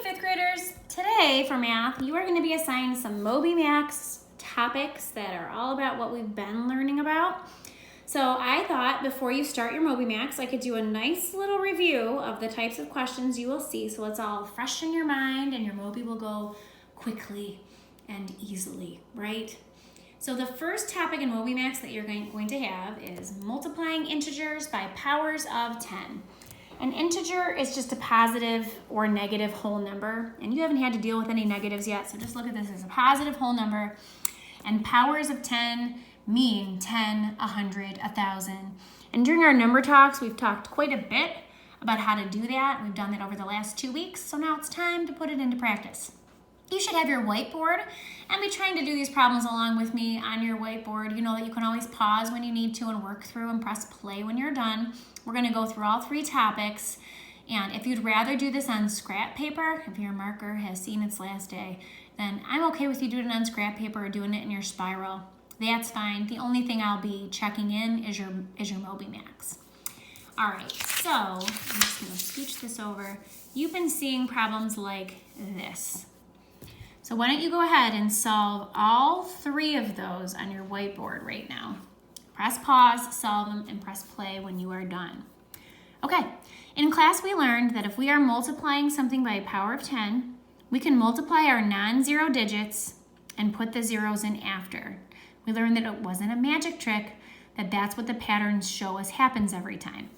fifth graders, today for math, you are going to be assigned some Moby Max topics that are all about what we've been learning about. So I thought before you start your Moby Max, I could do a nice little review of the types of questions you will see so it's all fresh in your mind and your Moby will go quickly and easily, right? So the first topic in Moby Max that you're going to have is multiplying integers by powers of 10. An integer is just a positive or negative whole number, and you haven't had to deal with any negatives yet, so just look at this as a positive whole number. And powers of 10 mean 10, 100, 1,000. And during our number talks, we've talked quite a bit about how to do that. We've done that over the last 2 weeks, so now it's time to put it into practice. You should have your whiteboard and be trying to do these problems along with me on your whiteboard. You know that you can always pause when you need to and work through and press play when you're done. We're going to go through all 3 topics, and if you'd rather do this on scrap paper, if your marker has seen its last day, then I'm okay with you doing it on scrap paper or doing it in your spiral. That's fine. The only thing I'll be checking in is your Moby Max. All right, so I'm just going to scooch this over. You've been seeing problems like this. So why don't you go ahead and solve all 3 of those on your whiteboard right now. Press pause, solve them, and press play when you are done. Okay, in class we learned that if we are multiplying something by a power of 10, we can multiply our non-zero digits and put the zeros in after. We learned that it wasn't a magic trick, that's what the patterns show us happens every time.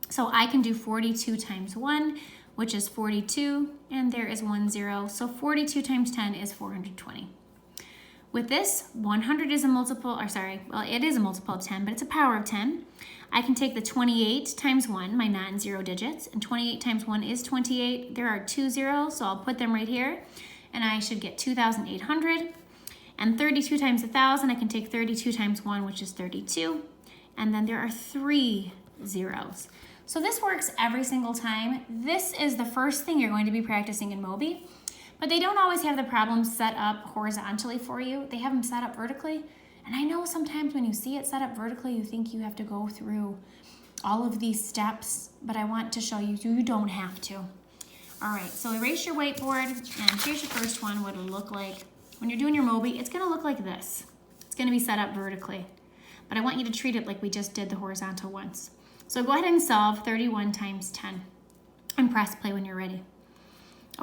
So I can do 42 times 1, which is 42, and there is 1 0. So 42 times 10 is 420. With this, 100 is a multiple, it is a multiple of 10, but it's a power of 10. I can take the 28 times 1, my non-zero digits, and 28 times 1 is 28. There are 2 zeros, so I'll put them right here, and I should get 2,800. And 32 times 1,000, I can take 32 times 1, which is 32. And then there are 3 zeros. So this works every single time. This is the first thing you're going to be practicing in Moby, but they don't always have the problems set up horizontally for you. They have them set up vertically. And I know sometimes when you see it set up vertically, you think you have to go through all of these steps, but I want to show you you don't have to. All right, so erase your whiteboard, and here's your first one, what it'll look like. When you're doing your Moby, it's gonna look like this. It's gonna be set up vertically, but I want you to treat it like we just did the horizontal ones. So go ahead and solve 31 times 10 and press play when you're ready.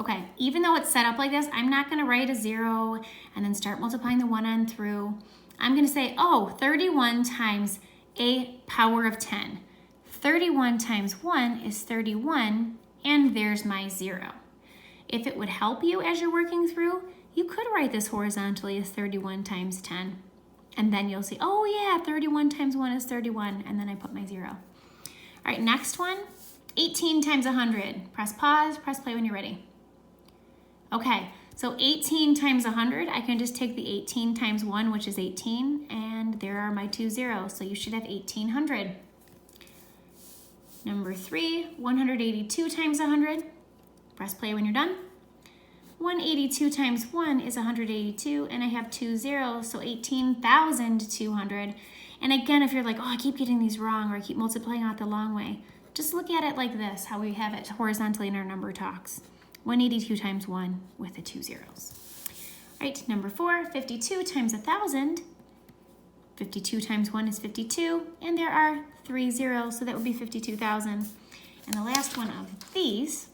Okay, even though it's set up like this, I'm not gonna write a 0 and then start multiplying the 1 on through. I'm gonna say, 31 times a power of 10. 31 times 1 is 31, and there's my 0. If it would help you as you're working through, you could write this horizontally as 31 times 10. And then you'll see, 31 times 1 is 31, and then I put my 0. All right, next one, 18 times 100. Press pause, press play when you're ready. Okay, so 18 times 100, I can just take the 18 times 1, which is 18, and there are my 2 zeros, so you should have 1800. Number 3, 182 times 100. Press play when you're done. 182 times 1 is 182, and I have 2 zeros, so 18,200. And again, if you're like, I keep getting these wrong, or I keep multiplying out the long way, just look at it like this, how we have it horizontally in our number talks. 182 times 1 with the 2 zeros. All right, number 4, 52 times 1,000. 52 times 1 is 52, and there are 3 zeros, so that would be 52,000. And the last one of these,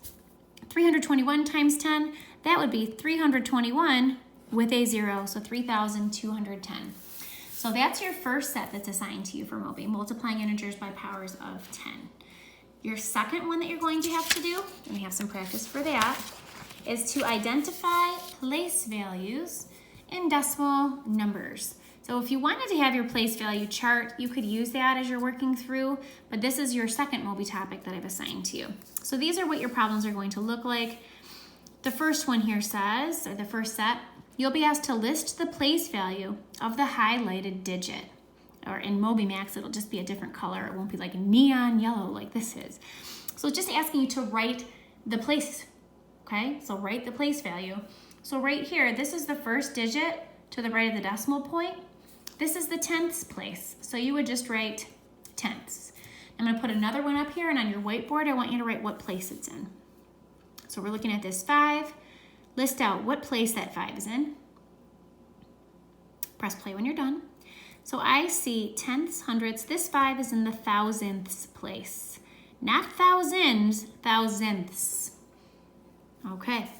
321 times 10, that would be 321 with a 0, so 3,210. So that's your first set that's assigned to you for Moby, multiplying integers by powers of 10. Your second one that you're going to have to do, and we have some practice for that, is to identify place values in decimal numbers. So if you wanted to have your place value chart, you could use that as you're working through, but this is your second Moby topic that I've assigned to you. So these are what your problems are going to look like. The first one here says, or the first set, you'll be asked to list the place value of the highlighted digit. Or in Moby Max, it'll just be a different color. It won't be like neon yellow like this is. So it's just asking you to write the place, okay? So write the place value. So right here, this is the first digit to the right of the decimal point. This is the tenths place. So you would just write tenths. I'm gonna put another one up here, and on your whiteboard, I want you to write what place it's in. So we're looking at this 5. List out what place that 5 is in. Press play when you're done. So I see tenths, hundredths. This 5 is in the thousandths place. Not thousands, thousandths. Okay,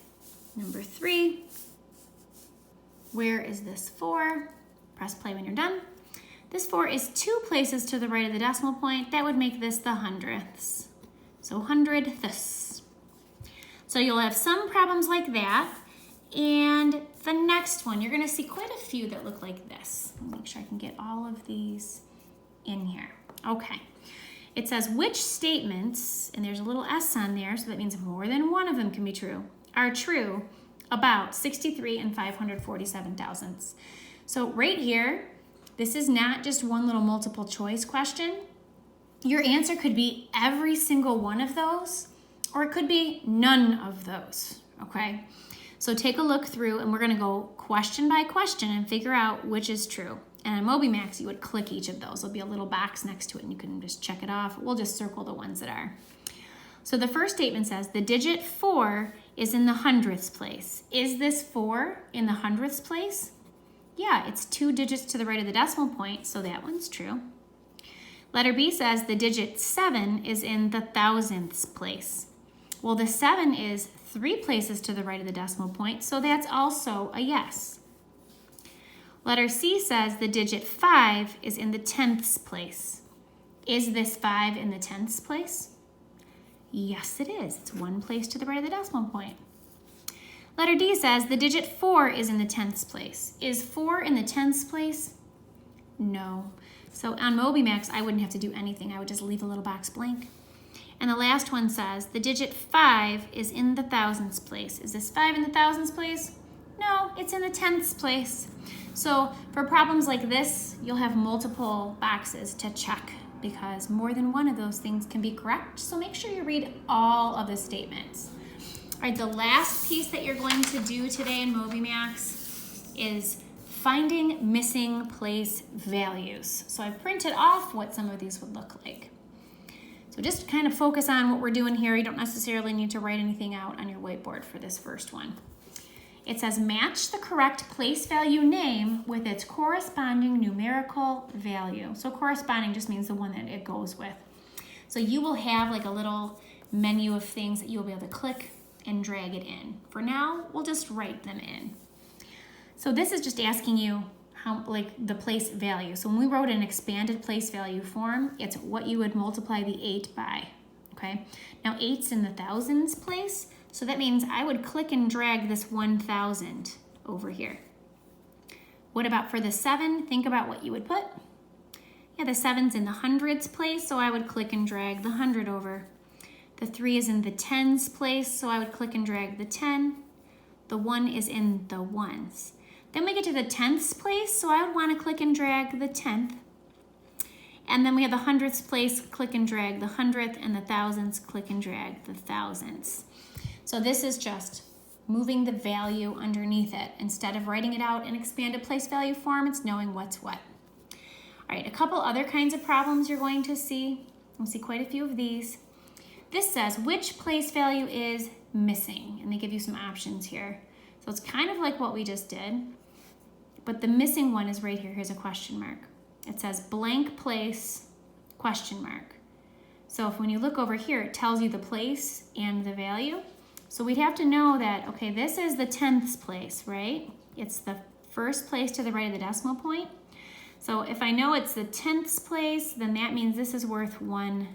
number 3. Where is this 4? Press play when you're done. This 4 is 2 places to the right of the decimal point. That would make this the hundredths. So hundredths. So you'll have some problems like that. And the next one, you're gonna see quite a few that look like this. Let me make sure I can get all of these in here. Okay. It says which statements, and there's a little S on there, so that means more than one of them can be true, are true about 63 and 547 thousandths. So right here, this is not just one little multiple choice question. Your answer could be every single one of those, or it could be none of those, okay? So take a look through, and we're gonna go question by question and figure out which is true. And on Moby Max, you would click each of those. There'll be a little box next to it, and you can just check it off. We'll just circle the ones that are. So the first statement says, the digit 4 is in the hundredths place. Is this 4 in the hundredths place? Yeah, it's 2 digits to the right of the decimal point, so that one's true. Letter B says the digit 7 is in the thousandths place. Well, the 7 is 3 places to the right of the decimal point, so that's also a yes. Letter C says the digit 5 is in the tenths place. Is this 5 in the tenths place? Yes, it is. It's 1 place to the right of the decimal point. Letter D says the digit 4 is in the tenths place. Is 4 in the tenths place? No. So on Moby Max, I wouldn't have to do anything. I would just leave a little box blank. And the last one says the digit 5 is in the thousandths place. Is this 5 in the thousandths place? No, it's in the tenths place. So for problems like this, you'll have multiple boxes to check because more than one of those things can be correct. So make sure you read all of the statements. All right, the last piece that you're going to do today in Moby Max is finding missing place values. So I printed off what some of these would look like. So just kind of focus on what we're doing here. You don't necessarily need to write anything out on your whiteboard for this first one. It says match the correct place value name with its corresponding numerical value. So corresponding just means the one that it goes with. So you will have like a little menu of things that you'll be able to click and drag it in. For now, we'll just write them in. So this is just asking you how, like the place value. So when we wrote an expanded place value form, it's what you would multiply the 8 by, okay? Now 8's in the thousands place, so that means I would click and drag this 1,000 over here. What about for the 7? Think about what you would put. Yeah, the 7's in the hundreds place, so I would click and drag the 100 over. The 3 is in the tens place, so I would click and drag the 10. The 1 is in the ones. Then we get to the tenths place, so I would want to click and drag the 10th. And then we have the hundredths place, click and drag the 100th, and the thousands, click and drag the thousands. So this is just moving the value underneath it. Instead of writing it out in expanded place value form, it's knowing what's what. All right, a couple other kinds of problems you're going to see. You'll see quite a few of these. This says which place value is missing, and they give you some options here. So it's kind of like what we just did, but the missing one is right here. Here's a question mark. It says blank place, question mark. So if when you look over here, it tells you the place and the value. So we'd have to know that, okay, this is the tenths place, right? It's the first place to the right of the decimal point. So if I know it's the tenths place, then that means this is worth 1/10.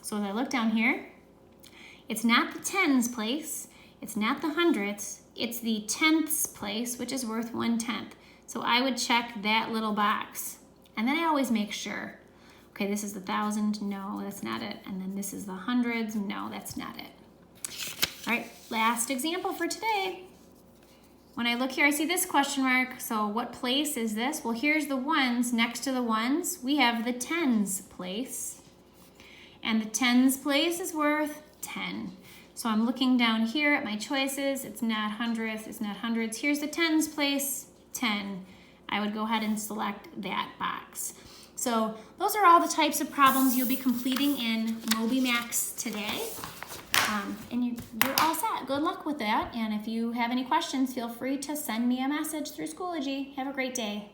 So as I look down here, it's not the tens place, it's not the hundredths, it's the tenths place, which is worth 1/10. So I would check that little box. And then I always make sure, okay, this is the thousand, no, that's not it. And then this is the hundreds, no, that's not it. All right, last example for today. When I look here, I see this question mark. So what place is this? Well, here's the ones. Next to the ones, we have the tens place. And the tens place is worth 10. So I'm looking down here at my choices. It's not hundredths, it's not hundreds. Here's the tens place, 10. I would go ahead and select that box. So those are all the types of problems you'll be completing in Moby Max today. And you're all good luck with that. And if you have any questions, feel free to send me a message through Schoology. Have a great day.